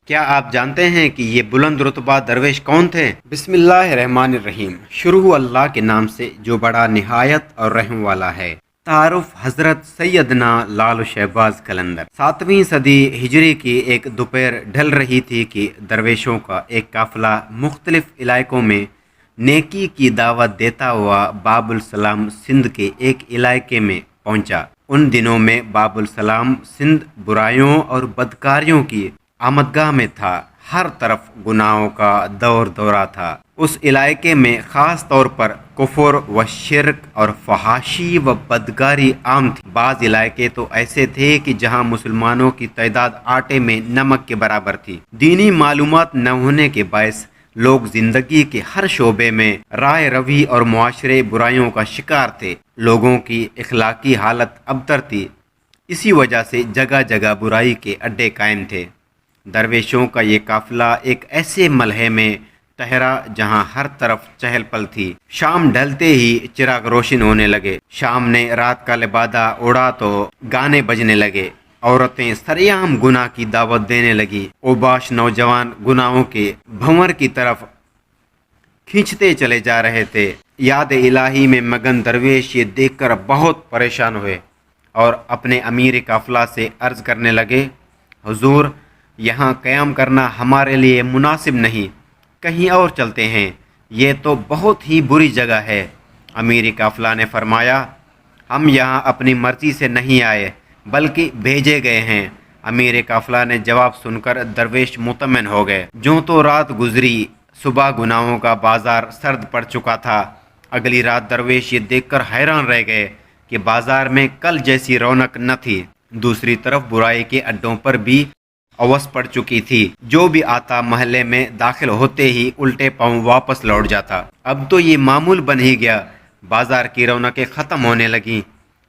کیا آپ جانتے ہیں کہ یہ بلند رتبہ درویش کون تھے؟ بسم اللہ الرحمن الرحیم۔ شروع اللہ کے نام سے جو بڑا نہایت اور رحم والا ہے۔ تعارف حضرت سیدنا لال شہباز قلندر۔ 7ویں صدی ہجری کی ایک دوپہر ڈھل رہی تھی کہ درویشوں کا ایک قافلہ مختلف علاقوں میں نیکی کی دعوت دیتا ہوا باب السلام سندھ کے ایک علاقے میں پہنچا۔ ان دنوں میں باب السلام سندھ برائیوں اور بدکاریوں کی آمدگاہ میں تھا۔ ہر طرف گناہوں کا دور دورہ تھا۔ اس علاقے میں خاص طور پر کفر و شرک اور فحاشی و بدکاری عام تھی۔ بعض علاقے تو ایسے تھے کہ جہاں مسلمانوں کی تعداد آٹے میں نمک کے برابر تھی۔ دینی معلومات نہ ہونے کے باعث لوگ زندگی کے ہر شعبے میں رائے روی اور معاشرے برائیوں کا شکار تھے۔ لوگوں کی اخلاقی حالت ابتر تھی۔ اسی وجہ سے جگہ جگہ برائی کے اڈے قائم تھے۔ درویشوں کا یہ قافلہ ایک ایسے ملہے میں ٹھہرا جہاں ہر طرف چہل پہل تھی۔ شام ڈھلتے ہی چراغ روشن ہونے لگے۔ شام نے رات کا لبادہ اڑا تو گانے بجنے لگے۔ عورتیں سریعام گناہ کی دعوت دینے لگی۔ اوباش نوجوان گناہوں کے بھنور کی طرف کھینچتے چلے جا رہے تھے۔ یاد الہی میں مگن درویش یہ دیکھ کر بہت پریشان ہوئے اور اپنے امیر قافلہ سے عرض کرنے لگے، حضور، یہاں قیام کرنا ہمارے لیے مناسب نہیں، کہیں اور چلتے ہیں، یہ تو بہت ہی بری جگہ ہے۔ امیر قافلہ نے فرمایا، ہم یہاں اپنی مرضی سے نہیں آئے بلکہ بھیجے گئے ہیں۔ امیر قافلہ نے جواب سن کر درویش مطمئن ہو گئے۔ جوں تو رات گزری، صبح گناہوں کا بازار سرد پڑ چکا تھا۔ اگلی رات درویش یہ دیکھ کر حیران رہ گئے کہ بازار میں کل جیسی رونق نہ تھی۔ دوسری طرف برائی کے اڈوں پر بھی اوس پڑ چکی تھی۔ جو بھی آتا محلے میں داخل ہوتے ہی الٹے پاؤں واپس لوٹ جاتا۔ اب تو یہ معمول بن ہی گیا۔ بازار کی رونقیں ختم ہونے لگیں۔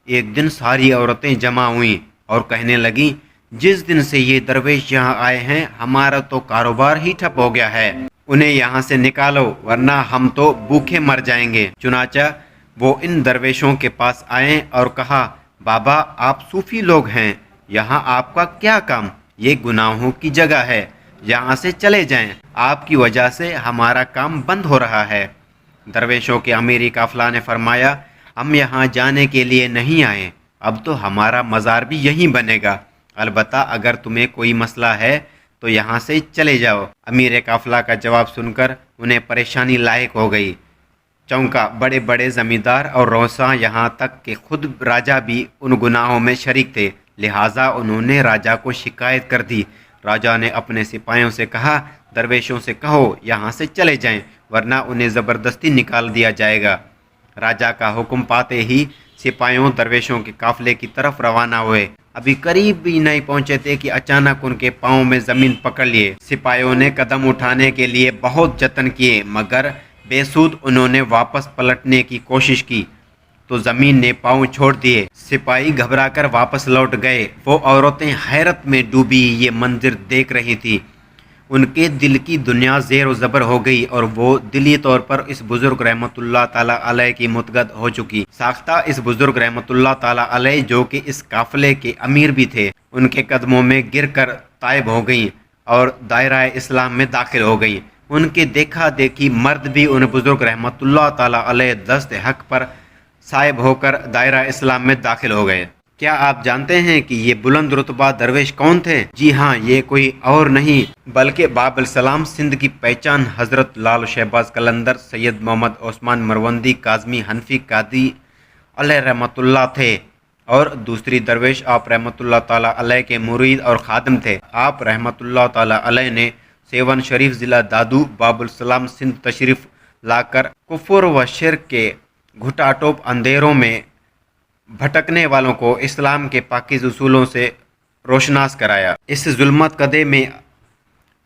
ایک دن ساری عورتیں جمع ہوئیں اور کہنے لگیں، جس دن سے یہ درویش یہاں آئے ہیں ہمارا تو کاروبار ہی ٹھپ ہو گیا ہے۔ انہیں یہاں سے نکالو ورنہ ہم تو بھوکے مر جائیں گے۔ چنانچہ وہ ان درویشوں کے پاس آئے اور کہا، بابا، آپ صوفی لوگ ہیں، یہاں آپ کا کیا کام؟ یہ گناہوں کی جگہ ہے، یہاں سے چلے جائیں، آپ کی وجہ سے ہمارا کام بند ہو رہا ہے۔ درویشوں کے امیری قافلہ نے فرمایا، ہم یہاں جانے کے لیے نہیں آئے، اب تو ہمارا مزار بھی یہیں بنے گا، البتہ اگر تمہیں کوئی مسئلہ ہے تو یہاں سے چلے جاؤ۔ امیر قافلہ کا جواب سن کر انہیں پریشانی لاحق ہو گئی۔ چونکہ بڑے بڑے زمیندار اور روساں یہاں تک کہ خود راجہ بھی ان گناہوں میں شریک تھے، لہٰذا انہوں نے راجہ کو شکایت کر دی۔ راجہ نے اپنے سپاہیوں سے کہا، درویشوں سے کہو یہاں سے چلے جائیں ورنہ انہیں زبردستی نکال دیا جائے گا۔ راجہ کا حکم پاتے ہی سپاہیوں درویشوں کے قافلے کی طرف روانہ ہوئے۔ ابھی قریب بھی نہیں پہنچے تھے کہ اچانک ان کے پاؤں میں زمین پکڑ لیے۔ سپاہیوں نے قدم اٹھانے کے لیے بہت جتن کیے مگر بے سود۔ انہوں نے واپس پلٹنے کی کوشش کی تو زمین نے پاؤں چھوڑ دیے۔ سپاہی گھبرا کر واپس لوٹ گئے۔ وہ عورتیں حیرت میں ڈوبی یہ منظر دیکھ رہی تھیں۔ ان کے دل کی دنیا زیر و زبر ہو گئی اور وہ دلی طور پر اس بزرگ رحمۃ اللہ تعالیٰ علیہ کی متقد ہو چکی۔ ساختہ اس بزرگ رحمۃ اللہ تعالیٰ علیہ جو کہ اس قافلے کے امیر بھی تھے، ان کے قدموں میں گر کر تائب ہو گئیں اور دائرہ اسلام میں داخل ہو گئیں۔ ان کے دیکھا دیکھی مرد بھی ان بزرگ رحمۃ اللہ تعالیٰ علیہ دست حق پر صائب ہو کر دائرہ اسلام میں داخل ہو گئے۔ کیا آپ جانتے ہیں کہ یہ بلند رتبہ درویش کون تھے؟ جی ہاں، یہ کوئی اور نہیں بلکہ باب السلام سندھ کی پہچان حضرت لال شہباز قلندر سید محمد عثمان مروندی کاظمی حنفی قادری علیہ رحمۃ اللہ تھے، اور دوسری درویش آپ رحمۃ اللہ تعالیٰ علیہ کے مرید اور خادم تھے۔ آپ رحمۃ اللہ تعالیٰ علیہ نے سیون شریف ضلع دادو باب السلام سندھ تشریف لا کر کفر و شرک کے گھٹا ٹوپ اندھیروں میں بھٹکنے والوں کو اسلام کے پاکیز اصولوں سے روشناس کرایا۔ اس ظلمت کدے میں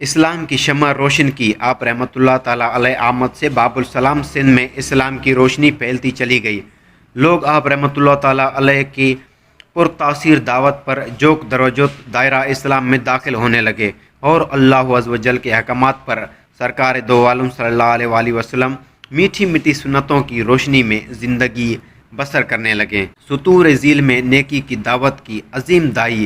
اسلام کی شمع روشن کی۔ آپ رحمۃ اللہ تعالیٰ علیہ آمد سے باب السلام سندھ میں اسلام کی روشنی پھیلتی چلی گئی۔ لوگ آپ رحمۃ اللہ تعالیٰ علیہ کی پرتاثیر دعوت پر جوک دروجوت دائرہ اسلام میں داخل ہونے لگے اور اللہ عز و جل کے احکامات پر سرکار دو عالم صلی اللہ علیہ وآلہ وسلم میٹھی میٹھی سنتوں کی روشنی میں زندگی بسر کرنے لگے۔ سطور ذیل میں نیکی کی دعوت کی عظیم دائی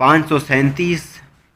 537